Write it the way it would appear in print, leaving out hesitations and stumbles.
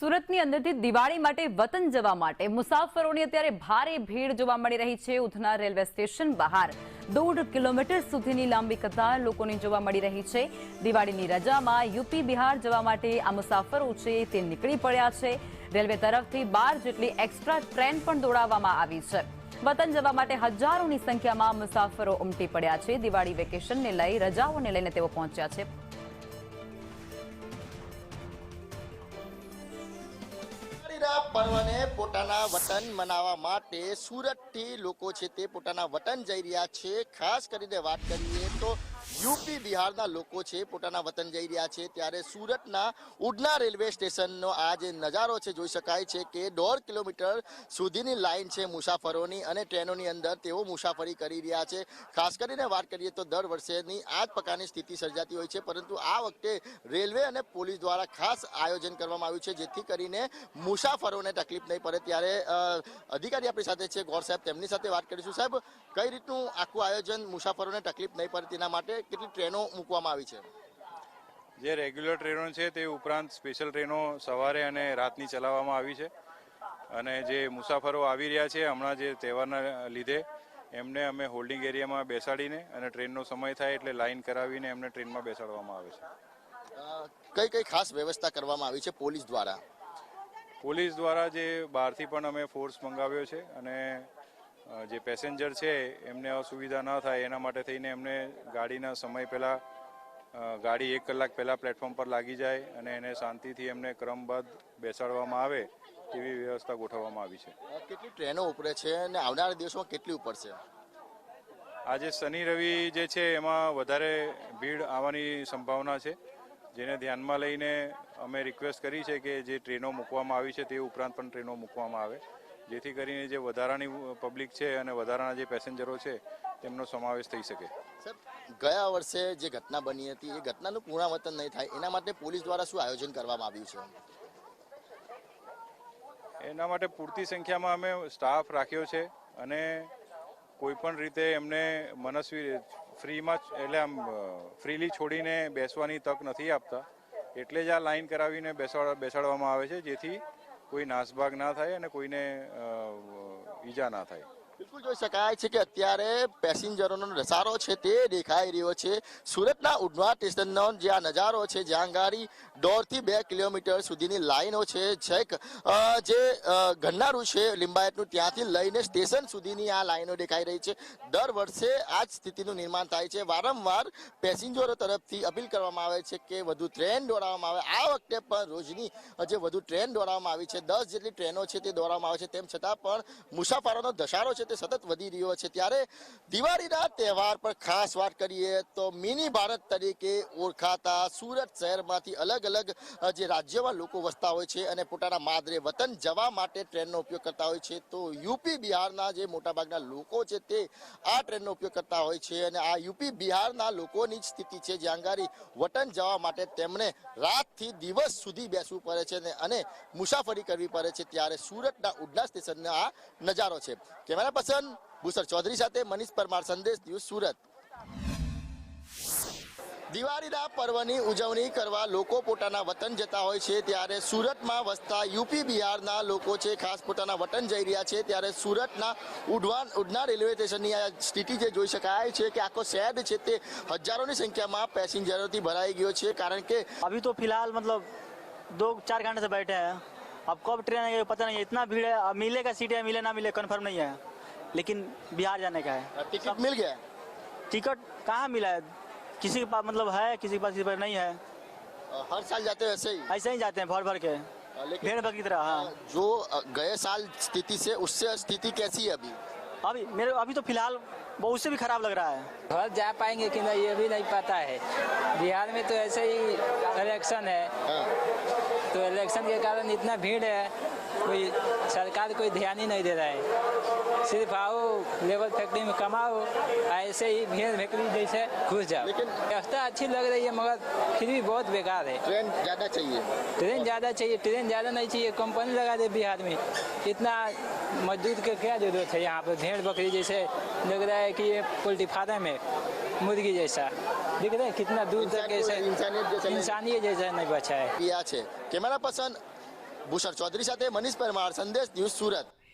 સુરતની અંદરથી દિવાળી માટે વતન જવા માટે મુસાફરોની અત્યારે ભારે ભીડ જોવા મળી રહી છે। ઉધના રેલવે સ્ટેશન બહાર 1.5 કિલોમીટર સુધીની લાંબી કતાર લોકોની જોવા મળી રહી છે। દિવાળીની રજામાં યુપી બિહાર જવા માટે આ મુસાફરો છે તે નીકળી પડ્યા છે। રેલવે તરફથી 12 જેટલી એક્સ્ટ્રા ટ્રેન પણ દોડાવવામાં આવી છે। વતન જવા માટે હજારોની સંખ્યામાં મુસાફરો ઉમટી પડ્યા છે। દિવાળી વેકેશનને લઈ રજાઓને લઈને તેઓ પહોંચ્યા છે। पर्वने पोताना वतन मनावा माटे सूरतथी लोको छे ते पोताना वतन जई रह्या छे। खास करीने वात करीए तो यूपी बिहारना लोको छे पोताना वतन जई रह्या छे त्यारे सूरतना उडना रेलवे स्टेशननो आ जे नजारो छे जोई शकाय छे के 1.5 किलोमीटर सुधीनी लाइन छे मुसाफरोनी अने ट्रेनोनी अंदर तेओ मुसाफरी करी रह्या छे। खास करीने वात करीए तो दर वर्षेनी आ ज प्रकारनी स्थिति सर्जाती होय छे, परंतु आ वखते रेलवे अने पोलीस द्वारा खास आयोजन करवामां आव्युं छे जेथी करीने मुसाफरोने तकलीफ नहीं पड़े। त्यारे अधिकारी अपनी साथे छे गौर साहेब, तेमनी साथे बात करीशुं। साहेब, कई रीतनु आखुं आयोजन मुसाफरोने तकलीफ नहीं पड़े तेना माटे केटली ट्रेनो मूकवामां आवी छे? जे रेग्युलर ट्रेनो छे ते उपरांत स्पेशल ट्रेनो सवारे अने रातनी चलाववामां आवी छे अने जे मुसाफरो आवी रह्या छे हमणां जे तहेवारना लीधे एमने अमे होल्डिंग एरियामां बेसाडीने अने ट्रेननो समय थाय एटले लाइन करावीने एमने ट्रेनमां बेसाडवामां आवे छे। कई कई खास व्यवस्था करवामां आवी छे पोलीस द्वारा? પોલીસ દ્વારા જે બહારથી પણ અમે ફોર્સ મંગાવ્યો છે અને જે પેસેન્જર છે એમને અસુવિધા ન થાય એના માટે થઈને એમને ગાડીના સમય પહેલાં ગાડી 1 કલાક પહેલાં પ્લેટફોર્મ પર લાગી જાય અને એને શાંતિથી એમને ક્રમબદ્ધ બેસાડવામાં આવે તેવી વ્યવસ્થા ગોઠવવામાં આવી છે। કેટલી ટ્રેનો ઉપડે છે અને આવનારા દિવસોમાં કેટલી ઉપડશે? આજે શનિ રવિ જે છે એમાં વધારે ભીડ આવવાની સંભાવના છે, જેને ધ્યાનમાં લઈને અમે રિક્વેસ્ટ કરી છે કે જે ટ્રેનો મૂકવામાં આવી છે તે ઉપરાંત પણ ટ્રેનો મૂકવામાં આવે જેથી કરીને જે વધારાની પબ્લિક છે અને વધારાના જે પેસેન્જરો છે તેમનો સમાવેશ થઈ શકે। સર, ગયા વર્ષે જે ઘટના બની હતી એ ઘટનાનું પુનરાવર્તન નહીં થાય એના માટે પોલીસ દ્વારા શું આયોજન કરવામાં આવ્યું છે? એના માટે પૂરતી સંખ્યામાં અમે સ્ટાફ રાખ્યો છે અને કોઈ પણ રીતે એમને મનસ્વી ફ્રીમાં એટલે આમ ફ્રીલી છોડીને બેસવાની તક નથી આપતા, એટલે જ આ લાઈન કરાવીને બેસાડવામાં આવે છે જેથી કોઈ નાસભાગ ના થાય અને કોઈને ઈજા ના થાય। બિલકુલ જોઈ શકાય છે કે અત્યારે પેસેન્જરોનો ધસારો છે તે દેખાઈ રહ્યો છે। સુરતના ઉડના સ્ટેશનનો જે આ નજારો છે જ્યાં ગાડી 1.5 થી 2 કિલોમીટર સુધીની લાઈનો છે, છેક જે ગન્નારું છે લિંબાયતનું ત્યાંથી લઈને સ્ટેશન સુધીની આ લાઈનો દેખાઈ રહી છે। દર વર્ષે આ જ સ્થિતિનું નિર્માણ થાય છે। વારંવાર પેસેન્જરો તરફથી અપીલ કરવામાં આવે છે કે વધુ ટ્રેન દોડાવવામાં આવે। આ વખતે પણ રોજની જે વધુ ટ્રેન દોડાવવામાં આવી છે, 10 જેટલી ટ્રેનો છે તે દોડાવવામાં આવે છે, તેમ છતાં પણ મુસાફરોનો ધસારો છે તે સતત વધી રહ્યો છે। ત્યારે દિવાળીના તહેવાર પર ખાસ વાત કરીએ તો મિની ભારત તરીકે ઓળખાતા સુરત શહેરમાંથી અલગ અલગ જે રાજ્યોમાં લોકો વસતા હોય છે અને પોતાના માદરે વતન જવા માટે ટ્રેનનો ઉપયોગ કરતા હોય છે, તો યુપી બિહારના જે મોટાભાગના લોકો છે તે આ ટ્રેનનો ઉપયોગ કરતા હોય છે અને આ યુપી બિહારના લોકોની જ સ્થિતિ છે જ્યાં ગાડી વતન જવા માટે તેમણે રાતથી દિવસ સુધી બેસવું પડે છે અને મુસાફરી કરવી પડે છે। ત્યારે સુરતના ઉડના સ્ટેશનનો આ નજારો છે। કેમેરા પર્સન ભૂસર ચૌધરી સાથે મનીષ પરમાર, સંદેશ ન્યૂઝ, સુરત। દિવાળીના પર્વની ઉજવણી કરવા લોકો પોતાના વતન જતા હોય છે ત્યારે સુરતમાં વસતા યુપી બિહારના લોકો છે ખાસ પોતાના વતન જઈ રહ્યા છે। ત્યારે સુરતના ઉડના રેલવે સ્ટેશનની આ સ્થિતિ જે જોઈ શકાય છે કે આખો શહેર છે તે હજારોની સંખ્યામાં પેસેન્જરોથી ભરાઈ ગયો છે, કારણ કે अभी तो फिलहाल मतलब 2-4 घंटे से बैठे हैं। अब कब ट्रेन आएगी पता नहीं है, इतना भीड़ है। अब मिलेगा सीट है, मिले ना मिले कन्फर्म नहीं है, लेकिन बिहार जाने का है। टिकट मिल गया? टिकट कहाँ मिला है, किसी के पास मतलब है, किसी के पास किसी पर नहीं है। हर साल जाते हैं ऐसे ही? ऐसे ही जाते हैं भर भर के, भेड़ बकरी की तरह। हाँ, जो गए साल स्थिति से उससे स्थिति कैसी है अभी? अभी तो फिलहाल वो उससे भी खराब लग रहा है। घर जा पाएंगे कि नहीं ये भी नहीं पता है। बिहार में तो ऐसे ही इलेक्शन है, तो इलेक्शन के कारण इतना भीड़ है, कोई सरकार कोई ध्यान ही नहीं दे रहा है। सिर्फ आओ लेबर फैक्ट्री में कमाओ, ऐसे ही भीड़ भेकरी जैसे घुस जाओ। लेकिन व्यवस्था अच्छी लग रही है मगर फिर भी बहुत बेकार है। ट्रेन ज़्यादा चाहिए? ट्रेन ज़्यादा चाहिए, ट्रेन ज़्यादा नहीं चाहिए, कंपनी लगा दे बिहार में। इतना मजदूर के क्या जरूरत है यहाँ पर? भेड़ बकरी जैसे लग रहा है कि ये पोल्ट्री फार्म है, मुर्गी जैसा दिख रहा है, कितना दूर तक ऐसे इंसानियत जैसा नहीं बचा है। कैमरा पर्सन ભૂષણ ચૌધરી સાથે મનીષ પરમાર, સંદેશ ન્યૂઝ, સુરત।